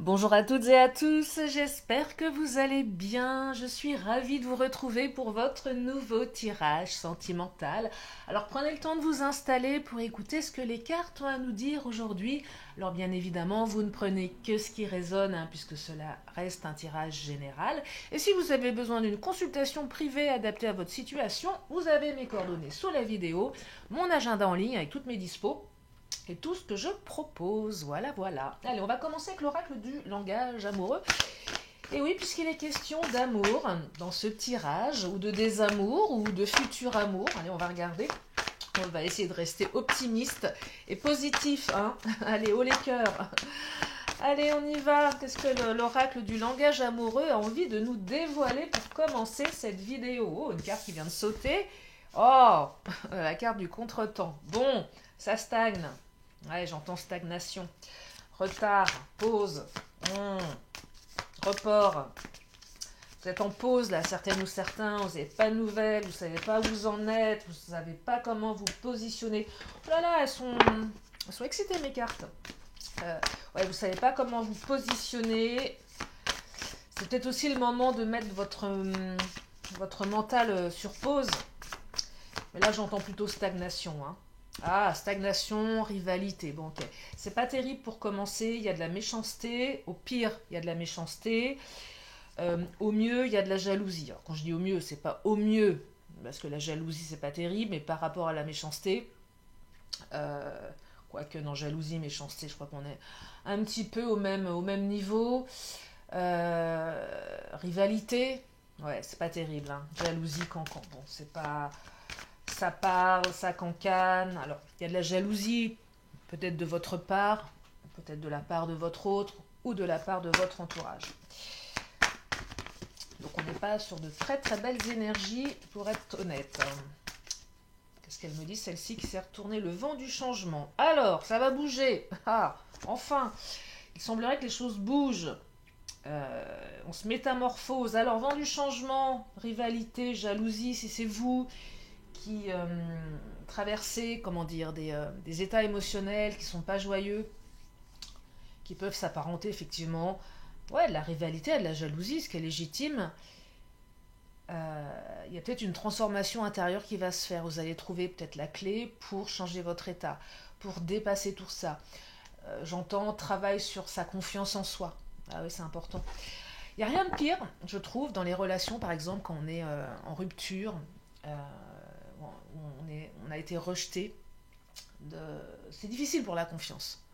Bonjour à toutes et à tous, j'espère que vous allez bien. Je suis ravie de vous retrouver pour votre nouveau tirage sentimental. Alors prenez le temps de vous installer pour écouter ce que les cartes ont à nous dire aujourd'hui. Alors bien évidemment, vous ne prenez que ce qui résonne, puisque cela reste un tirage général. Et si vous avez besoin d'une consultation privée adaptée à votre situation, vous avez mes coordonnées sous la vidéo, mon agenda en ligne avec toutes mes dispos et tout ce que je propose. Voilà, voilà. Allez, on va commencer avec l'oracle du langage amoureux. Et oui, puisqu'il est question d'amour dans ce tirage, ou de désamour, ou de futur amour. Allez, on va regarder. On va essayer de rester optimiste et positif. Allez, haut les cœurs. Allez, on y va. Qu'est-ce que l'oracle du langage amoureux a envie de nous dévoiler pour commencer cette vidéo? Oh, une carte qui vient de sauter. Oh, la carte du contretemps. Bon, ça stagne. Ouais, j'entends stagnation. Retard, pause, report. Vous êtes en pause là, certaines ou certains, vous n'avez pas de nouvelles, vous ne savez pas où vous en êtes, vous ne savez pas comment vous positionner. Oh là là, elles sont excitées mes cartes. Ouais, vous ne savez pas comment vous positionner. C'est peut-être aussi le moment de mettre votre mental sur pause. Mais là, j'entends plutôt stagnation. Ah, stagnation, rivalité. Bon, ok. C'est pas terrible pour commencer. Il y a de la méchanceté. Au pire, il y a de la méchanceté. Au mieux, il y a de la jalousie. Alors, quand je dis au mieux, c'est pas au mieux, parce que la jalousie, c'est pas terrible, mais par rapport à la méchanceté, quoique dans jalousie, méchanceté, je crois qu'on est un petit peu au même niveau. Rivalité, ouais, c'est pas terrible. Jalousie, cancan. Bon, c'est pas. Ça parle, ça cancane. Alors, il y a de la jalousie, peut-être de votre part, peut-être de la part de votre autre, ou de la part de votre entourage. Donc, on n'est pas sur de très très belles énergies, pour être honnête. Qu'est-ce qu'elle me dit, celle-ci qui s'est retournée le vent du changement? Alors, ça va bouger. Ah, enfin, il semblerait que les choses bougent. On se métamorphose. Alors, vent du changement, rivalité, jalousie, si c'est vous qui traversez, comment dire, des états émotionnels qui sont pas joyeux, qui peuvent s'apparenter effectivement, ouais, de la rivalité, à de la jalousie, ce qui est légitime. Il y a peut-être une transformation intérieure qui va se faire. Vous allez trouver peut-être la clé pour changer votre état, pour dépasser tout ça. J'entends travail sur sa confiance en soi. Ah oui, c'est important. Il n'y a rien de pire, je trouve, dans les relations, par exemple, quand on est en rupture, on a été rejeté. C'est difficile pour la confiance.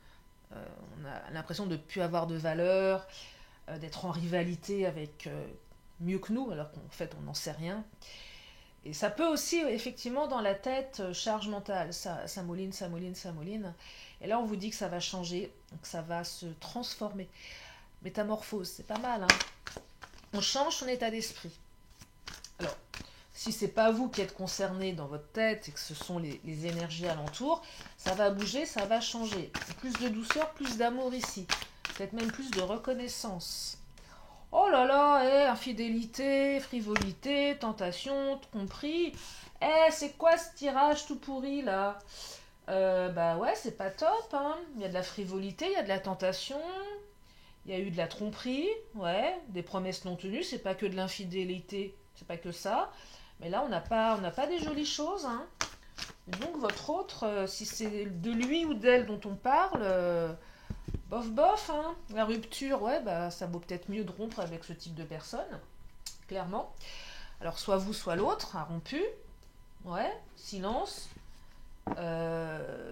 On a l'impression de ne plus avoir de valeur, d'être en rivalité avec mieux que nous, alors qu'en fait on n'en sait rien. Et ça peut aussi, effectivement, dans la tête, charge mentale, ça mouline, ça mouline, ça mouline. Et là, on vous dit que ça va changer, que ça va se transformer. Métamorphose, c'est pas mal. On change son état d'esprit. Alors, si c'est pas vous qui êtes concerné dans votre tête et que ce sont les énergies alentour, ça va bouger, ça va changer. Plus de douceur, plus d'amour ici. Peut-être même plus de reconnaissance. Oh là là, infidélité, frivolité, tentation, tromperie. C'est quoi ce tirage tout pourri là? Bah ouais, c'est pas top. Il y a de la frivolité, il y a de la tentation, il y a eu de la tromperie, ouais, des promesses non tenues, c'est pas que de l'infidélité, c'est pas que ça. Mais là, on n'a pas des jolies choses. Donc votre autre, si c'est de lui ou d'elle dont on parle, bof bof. La rupture, ouais, bah ça vaut peut-être mieux de rompre avec ce type de personne, clairement. Alors soit vous, soit l'autre a rompu. Ouais, silence.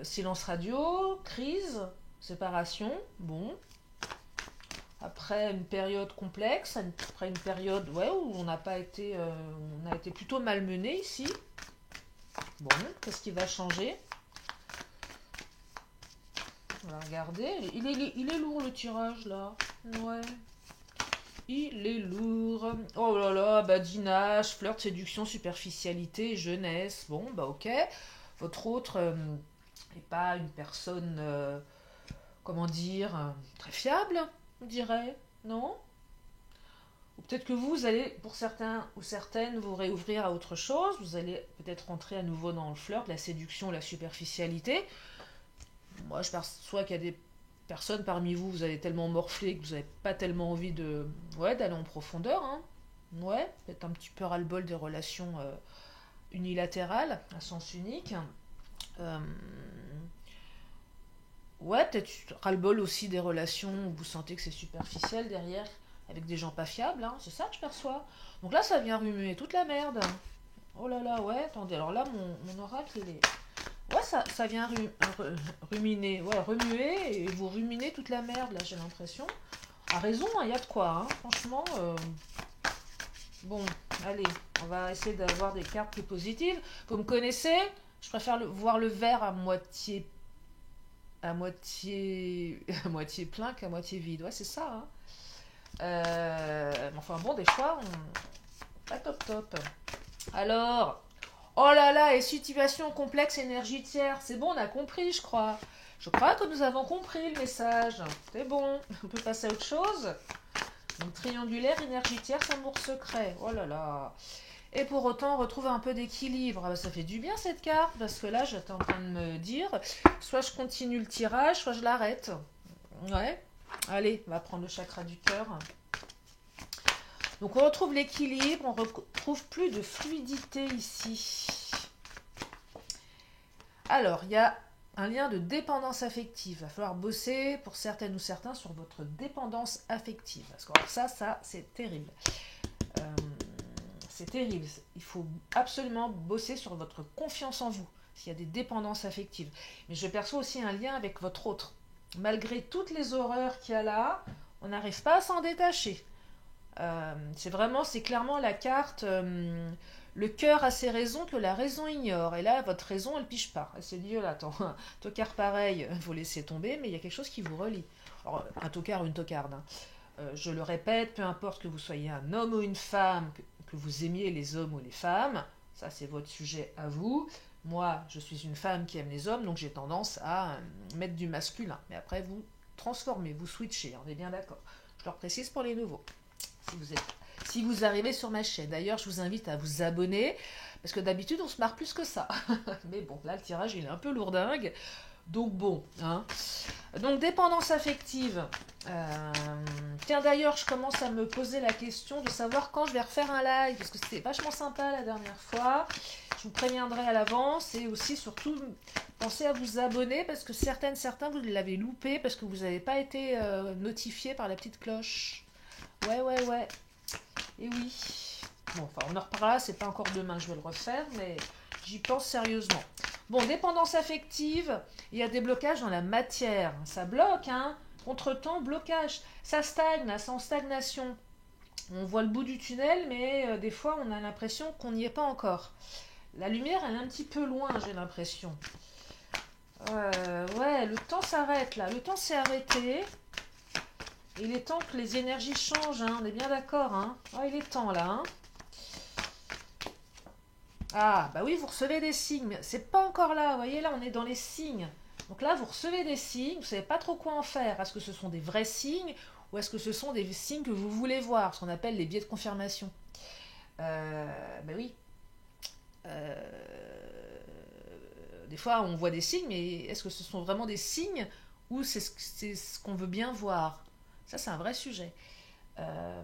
Silence radio, crise, séparation, bon. Après une période complexe, après une période ouais, où on n'a pas été, on a été plutôt malmené ici. Bon, qu'est-ce qui va changer? On va regarder. Il est lourd le tirage là. Ouais. Il est lourd. Oh là là, badinage, flirt, séduction, superficialité, jeunesse. Bon, bah ok. Votre autre n'est pas une personne, comment dire, très fiable, on dirait. Non? Ou peut-être que vous allez, pour certains ou certaines, vous réouvrir à autre chose. Vous allez peut-être rentrer à nouveau dans le flirt, la séduction, la superficialité. Moi, je perçois qu'il y a Personne parmi vous, vous avez tellement morflé que vous n'avez pas tellement envie de, ouais, d'aller en profondeur, hein. Ouais, peut-être un petit peu ras-le-bol des relations unilatérales, à sens unique. Euh, ouais, peut-être ras-le-bol aussi des relations où vous sentez que c'est superficiel derrière, avec des gens pas fiables, hein. C'est ça que je perçois. Donc là, ça vient remuer toute la merde. Oh là là, ouais, attendez, alors là, mon oracle, il est... Ouais, ça vient ruminer, ouais, remuer, et vous ruminez toute la merde, là, j'ai l'impression. A raison, il y a de quoi, hein. Franchement, bon, allez, on va essayer d'avoir des cartes plus positives. Vous me connaissez, je préfère voir le verre à moitié plein qu'à moitié vide. Ouais, c'est ça, hein. Enfin bon, des fois, pas top top. Alors, oh là là, et situation complexe énergie tiers. C'est bon, on a compris, je crois. Je crois que nous avons compris le message. C'est bon, on peut passer à autre chose. Donc triangulaire, énergie tierce, amour secret. Oh là là. Et pour autant, on retrouve un peu d'équilibre. Ah bah, ça fait du bien cette carte, parce que là, j'étais en train de me dire, soit je continue le tirage, soit je l'arrête. Ouais. Allez, on va prendre le chakra du cœur. Donc on retrouve l'équilibre, on retrouve plus de fluidité ici. Alors, il y a un lien de dépendance affective. Il va falloir bosser pour certaines ou certains sur votre dépendance affective. Parce que alors ça, c'est terrible. Euh, c'est terrible. Il faut absolument bosser sur votre confiance en vous, s'il y a des dépendances affectives. Mais je perçois aussi un lien avec votre autre. Malgré toutes les horreurs qu'il y a là, on n'arrive pas à s'en détacher. C'est clairement la carte le cœur a ses raisons que la raison ignore. Et là, votre raison, elle piche pas. Elle s'est dit, là, attends, un tocard pareil, vous laissez tomber, mais il y a quelque chose qui vous relie. Alors, un tocard ou une tocarde, hein. Je le répète, peu importe que vous soyez un homme ou une femme, que vous aimiez les hommes ou les femmes, ça c'est votre sujet à vous. Moi, je suis une femme qui aime les hommes, donc j'ai tendance à mettre du masculin. Mais après, vous transformez, vous switchez, on est bien d'accord. Je leur précise pour les nouveaux. Si vous arrivez sur ma chaîne. D'ailleurs, je vous invite à vous abonner, parce que d'habitude, on se marre plus que ça. Mais bon, là, le tirage, il est un peu lourdingue. Donc bon, hein. Donc dépendance affective. Tiens, d'ailleurs, je commence à me poser la question de savoir quand je vais refaire un live, parce que c'était vachement sympa la dernière fois. Je vous préviendrai à l'avance, et aussi, surtout, pensez à vous abonner, parce que certains, vous l'avez loupé, parce que vous n'avez pas été notifié par la petite cloche. Ouais. Et oui. Bon, enfin, on en reparlera, c'est pas encore demain que je vais le refaire, mais j'y pense sérieusement. Bon, dépendance affective, il y a des blocages dans la matière. Ça bloque, hein. Contretemps, blocage. Ça stagne, là, c'est en stagnation. On voit le bout du tunnel, mais des fois, on a l'impression qu'on n'y est pas encore. La lumière, elle est un petit peu loin, j'ai l'impression. Ouais, le temps s'arrête, là. Le temps s'est arrêté. Il est temps que les énergies changent, hein, on est bien d'accord, hein. Ah, il est temps là, hein. Ah, bah oui, vous recevez des signes, mais c'est pas encore là, vous voyez, là on est dans les signes. Donc là, vous recevez des signes, vous savez pas trop quoi en faire. Est-ce que ce sont des vrais signes ou est-ce que ce sont des signes que vous voulez voir, ce qu'on appelle les biais de confirmation. Bah oui. Euh, des fois, on voit des signes, mais est-ce que ce sont vraiment des signes ou c'est ce qu'on veut bien voir? Ça, c'est un vrai sujet. Euh,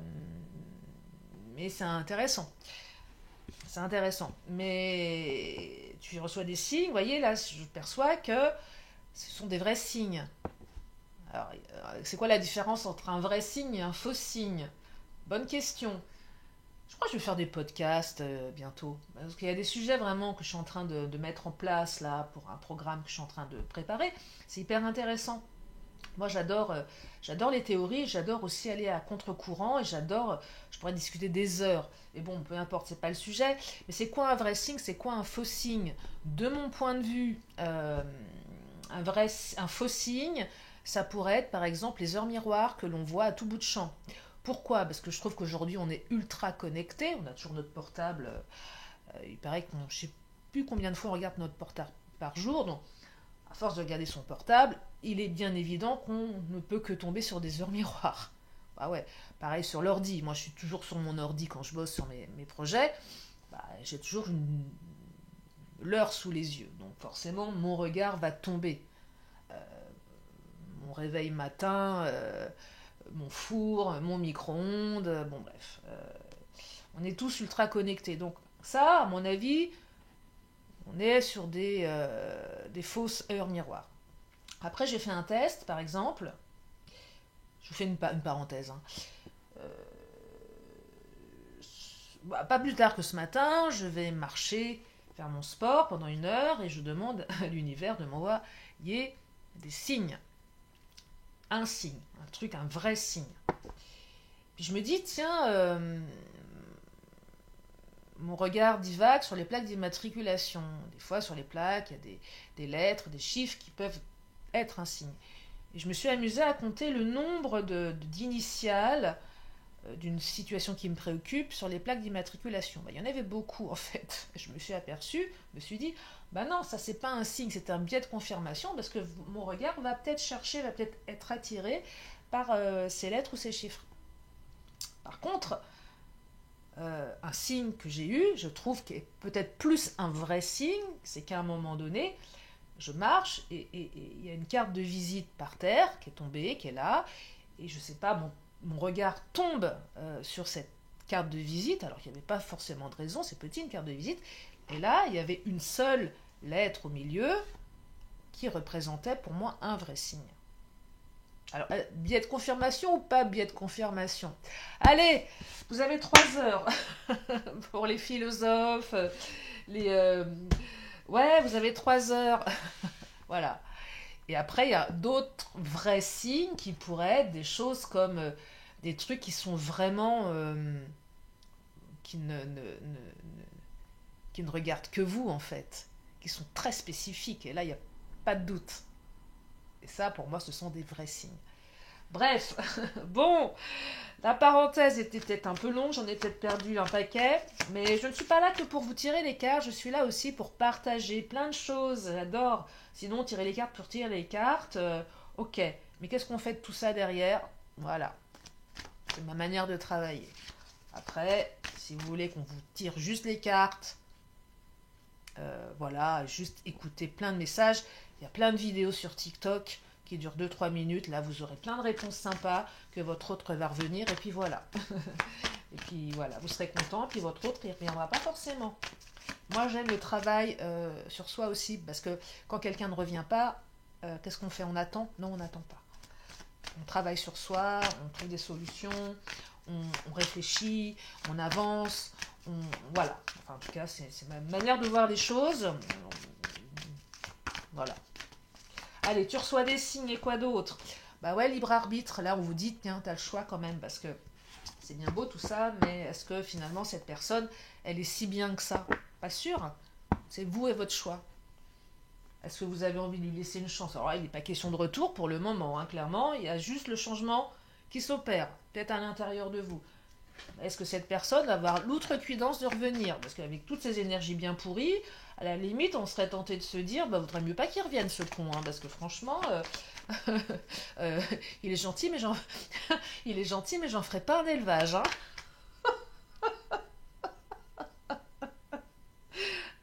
mais c'est intéressant. C'est intéressant. Mais tu reçois des signes, vous voyez, là, je perçois que ce sont des vrais signes. Alors, c'est quoi la différence entre un vrai signe et un faux signe? Bonne question. Je crois que je vais faire des podcasts bientôt. Parce qu'il y a des sujets vraiment que je suis en train de mettre en place là pour un programme que je suis en train de préparer. C'est hyper intéressant. Moi, j'adore les théories, j'adore aussi aller à contre-courant et je pourrais discuter des heures. Mais bon, peu importe, c'est pas le sujet. Mais c'est quoi un vrai signe, c'est quoi un faux signe? De mon point de vue, un faux signe, ça pourrait être par exemple les heures miroirs que l'on voit à tout bout de champ. Pourquoi? Parce que je trouve qu'aujourd'hui on est ultra connecté, on a toujours notre portable. Il paraît qu'on ne sait plus combien de fois on regarde notre portable par jour, donc à force de regarder son portable, il est bien évident qu'on ne peut que tomber sur des heures miroirs. Bah ouais, pareil sur l'ordi. Moi, je suis toujours sur mon ordi quand je bosse sur mes projets. Bah, j'ai toujours l'heure sous les yeux. Donc forcément, mon regard va tomber. mon réveil matin, mon four, mon micro-ondes, bon bref. On est tous ultra connectés. Donc ça, à mon avis, on est sur des fausses heures miroirs. Après, j'ai fait un test, par exemple. Je vous fais une parenthèse. Hein. Pas plus tard que ce matin, je vais marcher, faire mon sport pendant 1 heure et je demande à l'univers de m'envoyer des signes. Un signe, un truc, un vrai signe. Puis je me dis, tiens, mon regard divague sur les plaques d'immatriculation. Des fois, sur les plaques, il y a des lettres, des chiffres qui peuvent être un signe. Et je me suis amusée à compter le nombre d'initiales d'une situation qui me préoccupe sur les plaques d'immatriculation. Il y en avait beaucoup en fait. Je me suis dit, non, ça c'est pas un signe, c'est un biais de confirmation parce que mon regard va peut-être être attiré par ces lettres ou ces chiffres. Par contre, un signe que j'ai eu, je trouve qu'il est peut-être plus un vrai signe, c'est qu'à un moment donné, je marche et il y a une carte de visite par terre qui est tombée, qui est là, et je sais pas, mon regard tombe sur cette carte de visite, alors qu'il n'y avait pas forcément de raison, c'est petit une carte de visite, et là, il y avait une seule lettre au milieu qui représentait pour moi un vrai signe. Alors, biais de confirmation ou pas biais de confirmation? Allez, vous avez 3 heures pour les philosophes, ouais, vous avez 3 heures. Voilà. Et après, il y a d'autres vrais signes qui pourraient être des choses comme des trucs qui sont vraiment... qui ne regardent que vous, en fait. Qui sont très spécifiques. Et là, il n'y a pas de doute. Et ça, pour moi, ce sont des vrais signes. Bref, bon, la parenthèse était peut-être un peu longue, j'en ai peut-être perdu un paquet, mais je ne suis pas là que pour vous tirer les cartes, je suis là aussi pour partager plein de choses, j'adore. Sinon, tirer les cartes pour tirer les cartes, ok, mais qu'est-ce qu'on fait de tout ça derrière? Voilà, c'est ma manière de travailler. Après, si vous voulez qu'on vous tire juste les cartes, voilà, juste écouter plein de messages, il y a plein de vidéos sur TikTok qui dure 2-3 minutes. Là, vous aurez plein de réponses sympas que votre autre va revenir. Et puis voilà. Et puis voilà, vous serez content. Puis votre autre, il ne reviendra pas forcément. Moi, j'aime le travail sur soi aussi. Parce que quand quelqu'un ne revient pas, qu'est-ce qu'on fait? On attend? Non, on n'attend pas. On travaille sur soi, on trouve des solutions, on réfléchit, on avance. Voilà. Enfin, en tout cas, c'est ma manière de voir les choses. Voilà. Allez, tu reçois des signes et quoi d'autre? Bah ouais, libre arbitre. Là, on vous dit, tiens, t'as le choix quand même, parce que c'est bien beau tout ça, mais est-ce que finalement, cette personne, elle est si bien que ça? Pas sûr. C'est vous et votre choix. Est-ce que vous avez envie de lui laisser une chance? Alors là, il n'est pas question de retour pour le moment, hein, clairement. Il y a juste le changement qui s'opère, peut-être à l'intérieur de vous. Est-ce que cette personne va avoir l'outrecuidance de revenir? Parce qu'avec toutes ces énergies bien pourries, à la limite, on serait tenté de se dire, vaudrait mieux pas qu'il revienne ce con, hein, parce que franchement, il est gentil, mais j'en ferai pas un élevage. Hein.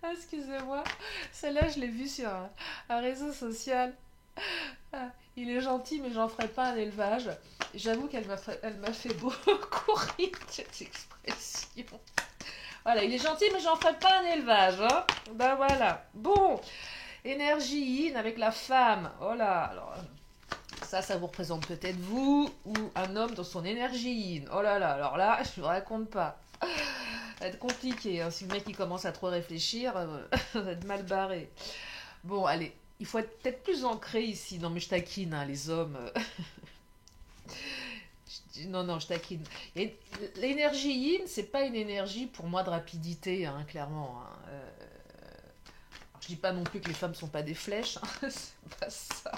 Ah, excusez-moi, celle-là, je l'ai vue sur un réseau social. Ah, il est gentil, mais j'en ferai pas un élevage. J'avoue qu'elle m'a fait beaucoup rire, cette expression. Voilà, il est gentil, mais j'en ferai pas un élevage. Hein. Ben voilà. Bon, énergie yin avec la femme. Oh là, alors ça vous représente peut-être vous ou un homme dans son énergie yin. Oh là là, alors là, je ne vous raconte pas. Ça va être compliqué. Hein. Si le mec il commence à trop réfléchir, ça va être mal barré. Bon, allez, il faut être peut-être plus ancré ici. Non, mais je taquine, hein, les hommes. Non, je taquine. Et l'énergie yin, c'est pas une énergie pour moi de rapidité, hein, clairement. Hein. Alors, je dis pas non plus que les femmes sont pas des flèches, hein, c'est pas ça.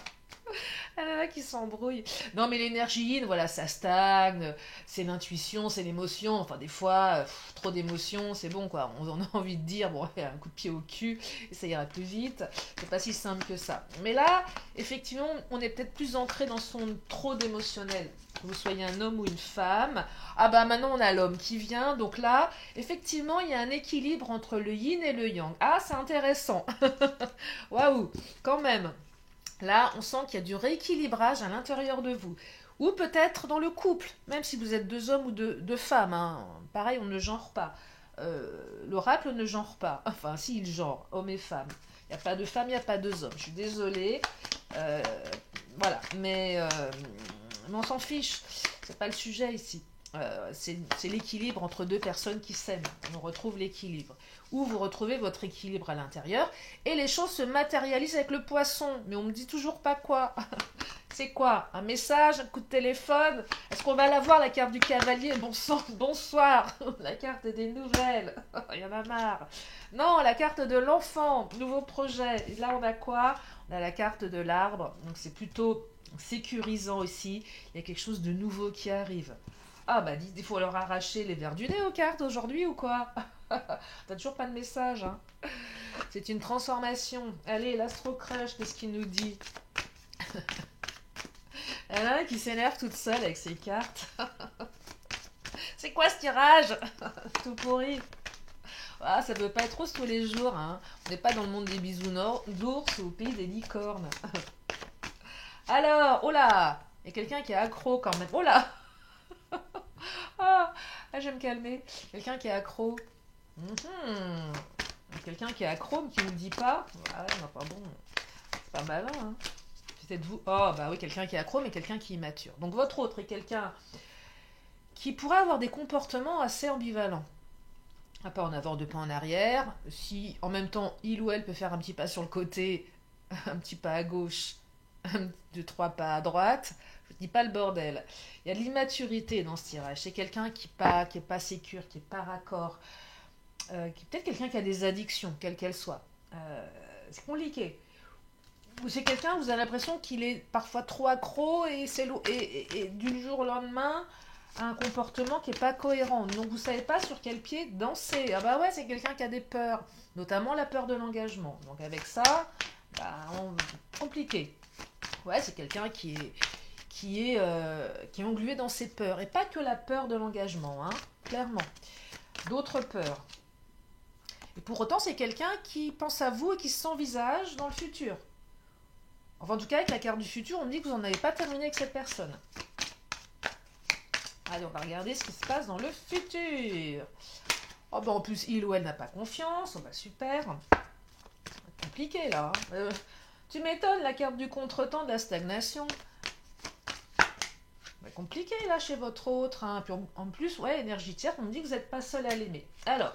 Ah là là, qui s'embrouille. Non, mais l'énergie yin, voilà, ça stagne, c'est l'intuition, c'est l'émotion. Enfin, des fois, trop d'émotions, c'est bon, quoi. On a envie de dire, bon, un coup de pied au cul, et ça ira plus vite. C'est pas si simple que ça. Mais là, effectivement, on est peut-être plus ancré dans son trop d'émotionnel. Que vous soyez un homme ou une femme. Ah bah maintenant, on a l'homme qui vient. Donc là, effectivement, il y a un équilibre entre le yin et le yang. Ah, c'est intéressant. Waouh, quand même. Là, on sent qu'il y a du rééquilibrage à l'intérieur de vous. Ou peut-être dans le couple, même si vous êtes deux hommes ou deux femmes. Hein. Pareil, on ne genre pas. L'oracle ne genre pas. Enfin, si, il genre, hommes et femmes. Il n'y a pas de femmes, il n'y a pas deux hommes. Je suis désolée. Euh, voilà. Mais on s'en fiche. C'est pas le sujet ici. C'est l'équilibre entre deux personnes qui s'aiment. On retrouve l'équilibre. Ou vous retrouvez votre équilibre à l'intérieur. Et les choses se matérialisent avec le poisson. Mais on me dit toujours pas quoi. C'est quoi? Un message? Un coup de téléphone? Est-ce qu'on va la voir, la carte du cavalier? Bon sang, bonsoir. La carte des nouvelles. Il y en a marre. Non, la carte de l'enfant. Nouveau projet. Et là, on a quoi? On a la carte de l'arbre. Donc, c'est plutôt sécurisant aussi. Il y a quelque chose de nouveau qui arrive. Ah, bah, il faut leur arracher les verres du nez aux cartes aujourd'hui ou quoi? T'as toujours pas de message, hein? C'est une transformation. Allez, l'Astro Crush, qu'est-ce qu'il nous dit? Elle en a qui s'énerve toute seule avec ses cartes. C'est quoi ce tirage? Tout pourri. Ah, ça peut pas être rose tous les jours. Hein. On n'est pas dans le monde des bisounours d'ours ou au pays des licornes. Alors, oh là, il y a quelqu'un qui est accro quand même. Oh là. Ah, je vais me calmer. Quelqu'un qui est accro. Mhm. Quelqu'un qui est accro mais qui ne le dit pas. Ah ouais, non, pas bon. C'est pas malin, hein. Peut-être vous. Oh, bah oui, quelqu'un qui est accro mais quelqu'un qui est immature. Donc votre autre est quelqu'un qui pourrait avoir des comportements assez ambivalents. Un pas en avant, deux pas en arrière. Si en même temps il ou elle peut faire un petit pas sur le côté, un petit pas à gauche, deux, trois pas à droite, je ne dis pas le bordel. Il y a de l'immaturité dans ce tirage. C'est quelqu'un qui est pas sécure, qui est pas raccord, qui peut-être quelqu'un qui a des addictions, quelles qu'elles soient. C'est compliqué. Ou c'est quelqu'un, vous avez l'impression qu'il est parfois trop accro et du jour au lendemain, un comportement qui n'est pas cohérent. Donc vous ne savez pas sur quel pied danser. Ah bah ouais, c'est quelqu'un qui a des peurs, notamment la peur de l'engagement. Donc avec ça, bah, compliqué. Ouais, c'est quelqu'un qui est englué dans ses peurs. Et pas que la peur de l'engagement, hein, clairement. D'autres peurs. Et pour autant, c'est quelqu'un qui pense à vous et qui s'envisage dans le futur. Enfin, en tout cas, avec la carte du futur, on me dit que vous n'en avez pas terminé avec cette personne. Allez, on va regarder ce qui se passe dans le futur. Oh, ben en plus, il ou elle n'a pas confiance. Oh, bah super. Compliqué, là. Tu m'étonnes, la carte du contretemps de la stagnation. Bah, compliqué, là, chez votre autre. Hein. Puis en plus, ouais, énergie tierce, on me dit que vous n'êtes pas seul à l'aimer. Alors,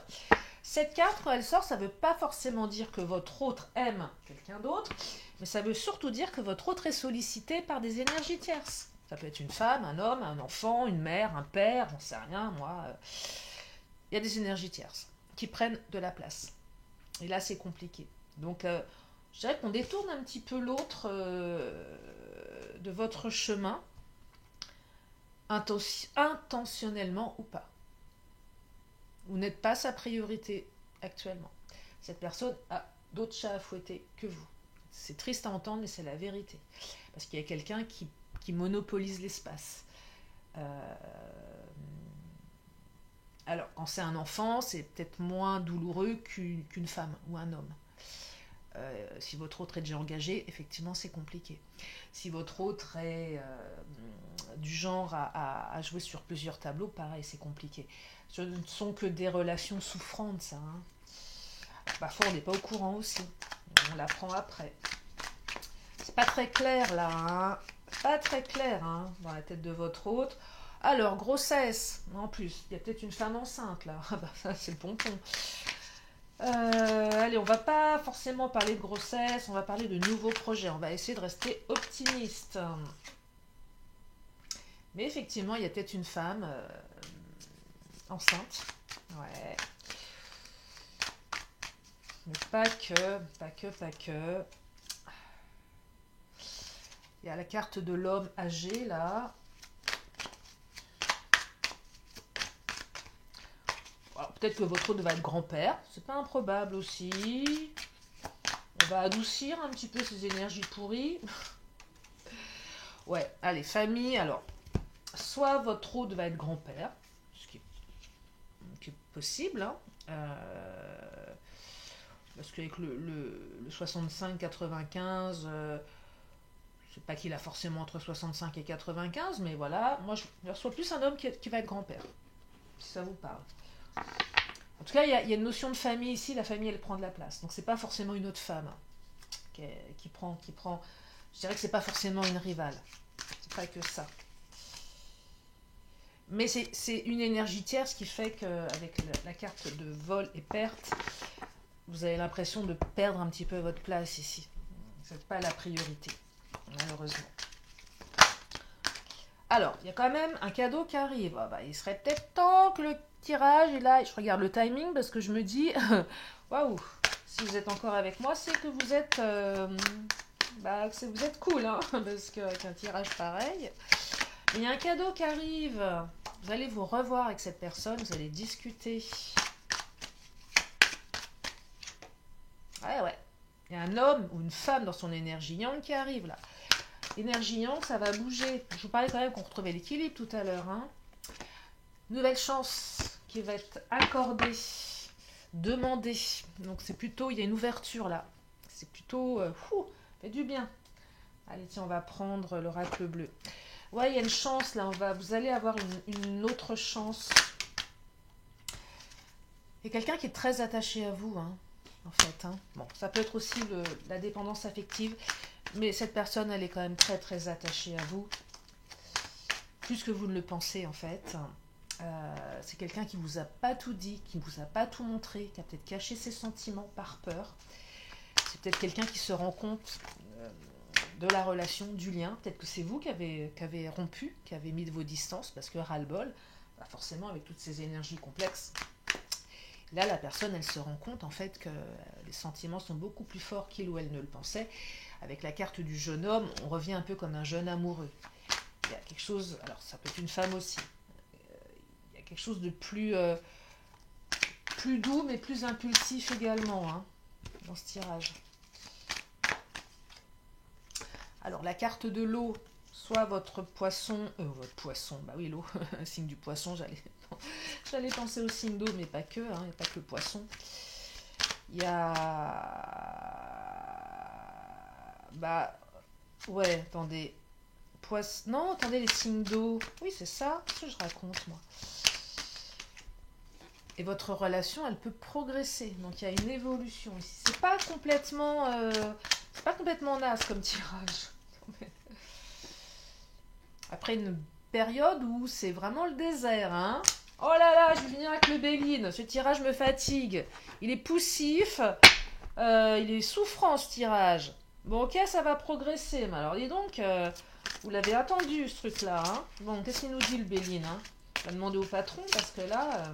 cette carte, quand elle sort, ça ne veut pas forcément dire que votre autre aime quelqu'un d'autre, mais ça veut surtout dire que votre autre est sollicité par des énergies tierces. Ça peut être une femme, un homme, un enfant, une mère, un père, j'en sais rien, moi. Il y a des énergies tierces qui prennent de la place. Et là, c'est compliqué. Donc, je dirais qu'on détourne un petit peu l'autre de votre chemin, intentionnellement ou pas. Vous n'êtes pas sa priorité actuellement. Cette personne a d'autres chats à fouetter que vous. C'est triste à entendre, mais c'est la vérité. Parce qu'il y a quelqu'un qui monopolise l'espace. Alors, quand c'est un enfant, c'est peut-être moins douloureux qu'une femme ou un homme. Si votre autre est déjà engagé, effectivement, c'est compliqué. Si votre autre est du genre à jouer sur plusieurs tableaux, pareil, c'est compliqué. Ce ne sont que des relations souffrantes, ça. Hein. Parfois, on n'est pas au courant aussi. On l'apprend après. C'est pas très clair, là. Hein. Pas très clair, hein, dans la tête de votre autre. Alors, grossesse. En plus, il y a peut-être une femme enceinte, là. Ah bah, ça, c'est le pompon. Allez, on va pas forcément parler de grossesse, on va parler de nouveaux projets. On va essayer de rester optimiste. Mais effectivement, il y a peut-être une femme enceinte. Ouais. Mais pas que. Il y a la carte de l'homme âgé, là. Alors, peut-être que votre autre va être grand-père. C'est pas improbable aussi. On va adoucir un petit peu ces énergies pourries. Ouais, allez, famille. Alors, soit votre autre va être grand-père, ce qui est possible, hein. Parce qu'avec le 65-95, C'est pas qu'il a forcément entre 65 et 95, mais voilà, moi je perçois plus un homme qui va être grand-père, si ça vous parle. En tout cas, il y a une notion de famille ici, la famille elle prend de la place. Donc c'est pas forcément une autre femme qui prend. Je dirais que c'est pas forcément une rivale. C'est pas que ça. Mais c'est une énergie tierce qui fait qu'avec la carte de vol et perte, vous avez l'impression de perdre un petit peu votre place ici. Vous n'êtes pas la priorité, malheureusement. Alors, il y a quand même un cadeau qui arrive. Ah bah, il serait peut-être temps que le tirage est là. Je regarde le timing parce que je me dis, waouh, si vous êtes encore avec moi, c'est que vous êtes, vous êtes cool, hein, parce qu'avec un tirage pareil, il y a un cadeau qui arrive. Vous allez vous revoir avec cette personne, vous allez discuter. Ouais. Il y a un homme ou une femme dans son énergie yang qui arrive là. Énergie yang, ça va bouger. Je vous parlais quand même qu'on retrouvait l'équilibre tout à l'heure. Hein. Nouvelle chance qui va être accordée, demandée. Donc c'est plutôt, il y a une ouverture là. C'est plutôt, fait du bien. Allez, tiens, on va prendre l'oracle bleu. Ouais, il y a une chance là, vous allez avoir une autre chance. Il y a quelqu'un qui est très attaché à vous, hein, en fait. Hein. Bon, ça peut être aussi la dépendance affective, mais cette personne, elle est quand même très très attachée à vous. Plus que vous ne le pensez, en fait. C'est quelqu'un qui vous a pas tout dit, qui ne vous a pas tout montré, qui a peut-être caché ses sentiments par peur. C'est peut-être quelqu'un qui se rend compte de la relation, du lien. Peut-être que c'est vous qui avez rompu, qui avez mis de vos distances, parce que ras-le-bol, forcément avec toutes ces énergies complexes, là la personne elle se rend compte en fait que les sentiments sont beaucoup plus forts qu'il ou elle ne le pensait. Avec la carte du jeune homme, on revient un peu comme un jeune amoureux. Il y a quelque chose, alors ça peut être une femme aussi, il y a quelque chose de plus doux mais plus impulsif également, hein, dans ce tirage. Alors, la carte de l'eau, soit votre poisson, bah oui, l'eau, signe du poisson, j'allais penser au signe d'eau, mais pas que, hein, il n'y a pas que le poisson. Il y a... attendez. Non, attendez, les signes d'eau. Oui, c'est ça, qu'est-ce que je raconte, moi. Et votre relation, elle peut progresser, donc il y a une évolution ici. C'est pas complètement naze comme tirage. Après une période où c'est vraiment le désert, hein. Oh là là, je vais venir avec le Béline. Ce tirage me fatigue. Il est poussif. Il est souffrant, ce tirage. Bon, ok, ça va progresser. Mais alors, dis donc, vous l'avez attendu, ce truc-là. Hein. Bon, qu'est-ce qu'il nous dit, le Béline, hein. On va demander au patron, parce que là...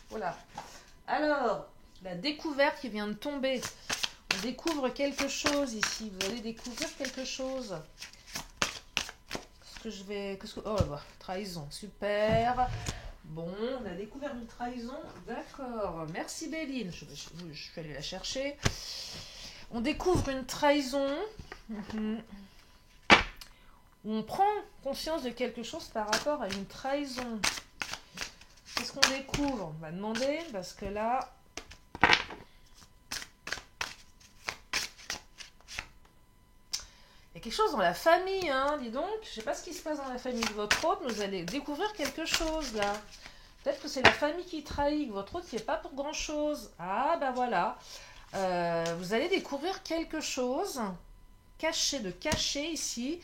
Voilà. Alors, la découverte qui vient de tomber. On découvre quelque chose ici. Vous allez découvrir quelque chose. Oh, bah, trahison. Super. Bon, on a découvert une trahison. D'accord. Merci Béline. Je suis allée la chercher. On découvre une trahison. Où on prend conscience de quelque chose par rapport à une trahison. Qu'est-ce qu'on découvre? On va demander, parce que là... Il y a quelque chose dans la famille, hein, dis donc. Je ne sais pas ce qui se passe dans la famille de votre hôte, mais vous allez découvrir quelque chose, là. Peut-être que c'est la famille qui trahit, que votre hôte qui n'est pas pour grand-chose. Ah, ben voilà. Vous allez découvrir quelque chose caché ici,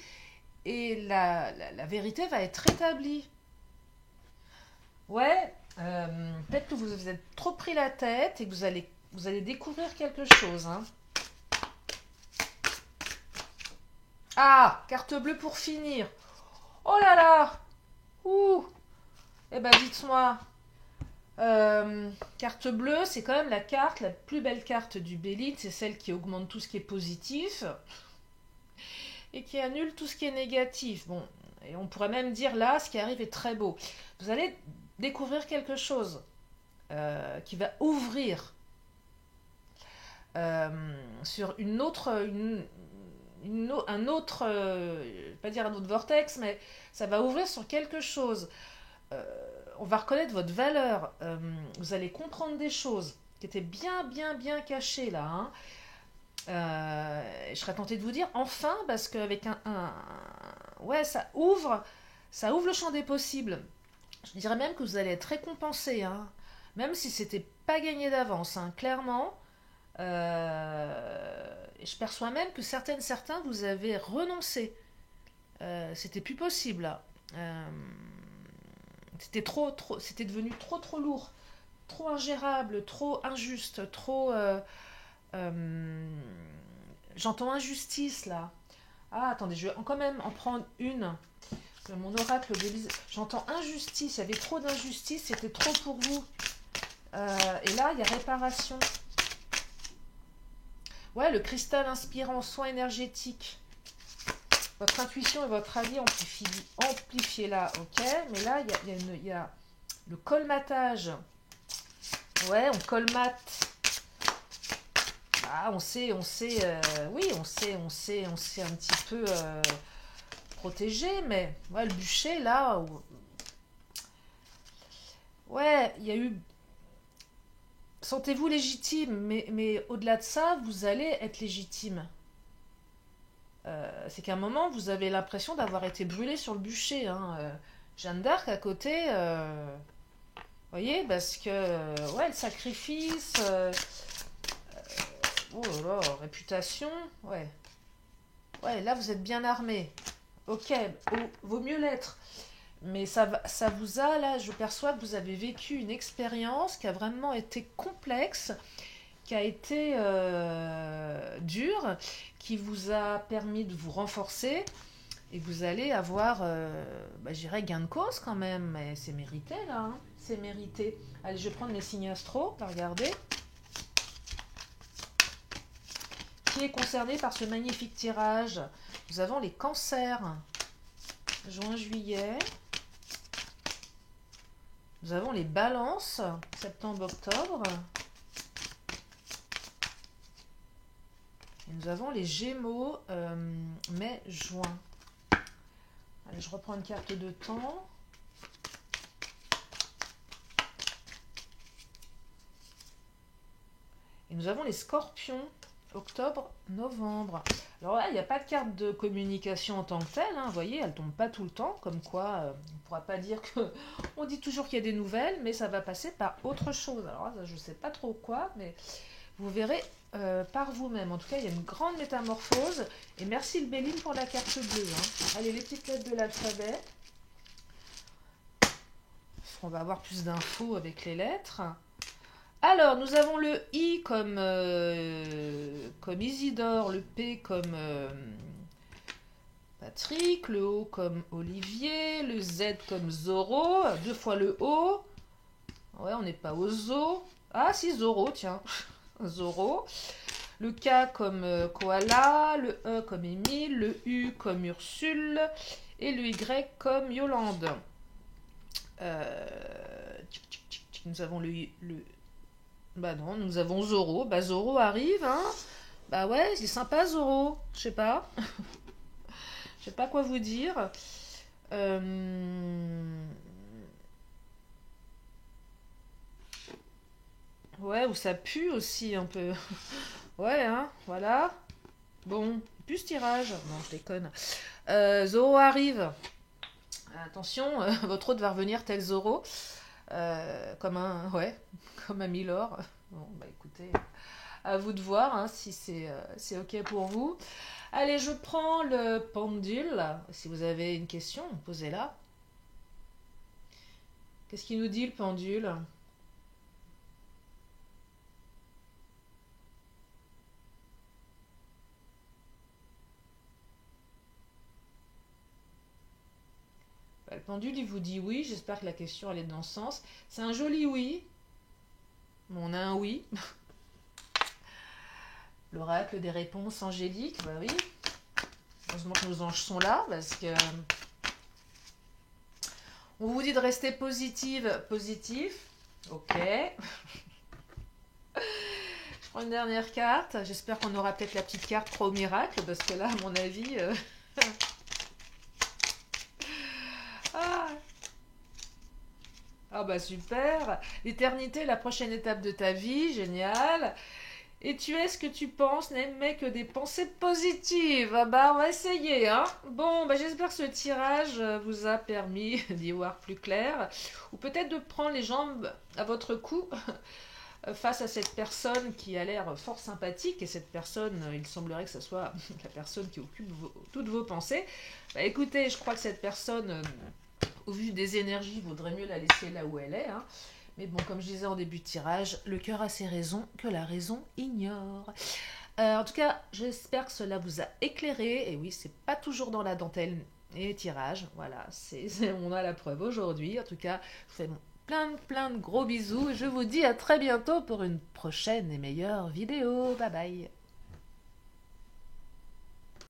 et la vérité va être rétablie. Ouais, peut-être que vous vous êtes trop pris la tête et que vous allez découvrir quelque chose. Hein. Ah, carte bleue pour finir. Oh là là. Ouh. Eh ben dites-moi. Carte bleue, c'est quand même la plus belle carte du Béline. C'est celle qui augmente tout ce qui est positif et qui annule tout ce qui est négatif. Bon, et on pourrait même dire là, ce qui arrive est très beau. Vous allez découvrir quelque chose qui va ouvrir sur un autre, pas dire un autre vortex, mais ça va ouvrir sur quelque chose. On va reconnaître votre valeur. Vous allez comprendre des choses qui étaient bien cachées là. Hein. Je serais tentée de vous dire enfin, parce qu'avec ouais, ça ouvre le champ des possibles. Je dirais même que vous allez être récompensé, hein, même si c'était pas gagné d'avance, hein, clairement. Je perçois même que certains, vous avez renoncé. C'était plus possible là. Euh, c'était devenu trop lourd, trop ingérable, trop injuste, trop. Euh, J'entends injustice là. Ah, attendez, je vais quand même en prendre une. Mon oracle d'Élise. J'entends injustice, il y avait trop d'injustice, c'était trop pour vous. Et là, il y a réparation. Ouais, le cristal inspirant, soin énergétique. Votre intuition et votre avis amplifiez-la, ok. Mais là, il y a le colmatage. Ouais, on colmate. Ah, oui, on sait un petit peu protégé, mais ouais, le bûcher, là, ouais, il y a eu. Sentez-vous légitime, mais au-delà de ça, vous allez être légitime. C'est qu'à un moment, vous avez l'impression d'avoir été brûlé sur le bûcher, hein. Jeanne d'Arc à côté, voyez, parce que, ouais, le sacrifice, oh là là, réputation, ouais. Ouais, là, vous êtes bien armé. Ok, vaut mieux l'être. Mais ça vous a, là, je perçois que vous avez vécu une expérience qui a vraiment été complexe, qui a été dure, qui vous a permis de vous renforcer, et vous allez avoir, bah, je dirais, gain de cause quand même, mais c'est mérité là, hein. C'est mérité. Allez, je vais prendre mes signes astro, regardez. Qui est concerné par ce magnifique tirage? Nous avons les cancers, juin, juillet. Nous avons les balances, septembre, octobre. Et nous avons les gémeaux, mai, juin. Allez, je reprends une carte de temps. Et nous avons les scorpions, octobre, novembre. Alors là, il n'y a pas de carte de communication en tant que telle, hein, vous voyez, elle ne tombe pas tout le temps, comme quoi on ne pourra pas dire que... On dit toujours qu'il y a des nouvelles, mais ça va passer par autre chose. Alors là, je ne sais pas trop quoi, mais vous verrez par vous-même. En tout cas, il y a une grande métamorphose. Et merci le Béline pour la carte bleue, hein. Allez, les petites lettres de l'alphabet. On va avoir plus d'infos avec les lettres. Alors, nous avons le I comme Isidore, le P comme Patrick, le O comme Olivier, le Z comme Zoro, deux fois le O. Ouais, on n'est pas au zoo. Ah, si, Zoro, tiens. Zoro. Le K comme Koala, le E comme Émile, le U comme Ursule et le Y comme Yolande. Nous avons bah non, nous avons Zoro. Bah Zoro arrive, hein. Bah ouais, il est sympa Zoro. Je sais pas. Je sais pas quoi vous dire. Ouais, ou ça pue aussi un peu. Ouais, hein, voilà. Bon, plus ce tirage. Non, je déconne. Zoro arrive. Attention, votre hôte va revenir tel Zoro. Comme un, ouais, comme un Milord. Bon, bah écoutez, à vous de voir, hein, si c'est ok pour vous. Allez, je prends le pendule. Si vous avez une question, posez-la. Qu'est-ce qu'il nous dit le pendule? Bah, le pendule, il vous dit oui. J'espère que la question elle est dans ce sens. C'est un joli oui. Bon, on a un oui. L'oracle des réponses angéliques, bah oui. Heureusement que nos anges sont là, parce que on vous dit de rester positif. Ok. Je prends une dernière carte. J'espère qu'on aura peut-être la petite carte pro miracle, parce que là, à mon avis... ah. Ah bah super. L'éternité, la prochaine étape de ta vie, génial. Et tu es ce que tu penses, n'émets que des pensées positives. Ah bah, on va essayer, hein. Bon, bah, j'espère que ce tirage vous a permis d'y voir plus clair. Ou peut-être de prendre les jambes à votre cou face à cette personne qui a l'air fort sympathique. Et cette personne, il semblerait que ce soit la personne qui occupe toutes vos pensées. Bah, écoutez, je crois que cette personne, au vu des énergies, vaudrait mieux la laisser là où elle est, hein. Mais bon, comme je disais en début de tirage, le cœur a ses raisons que la raison ignore. En tout cas, j'espère que cela vous a éclairé. Et oui, c'est pas toujours dans la dentelle et les tirages. Voilà, on a la preuve aujourd'hui. En tout cas, je vous fais plein de gros bisous. Et je vous dis à très bientôt pour une prochaine et meilleure vidéo. Bye bye.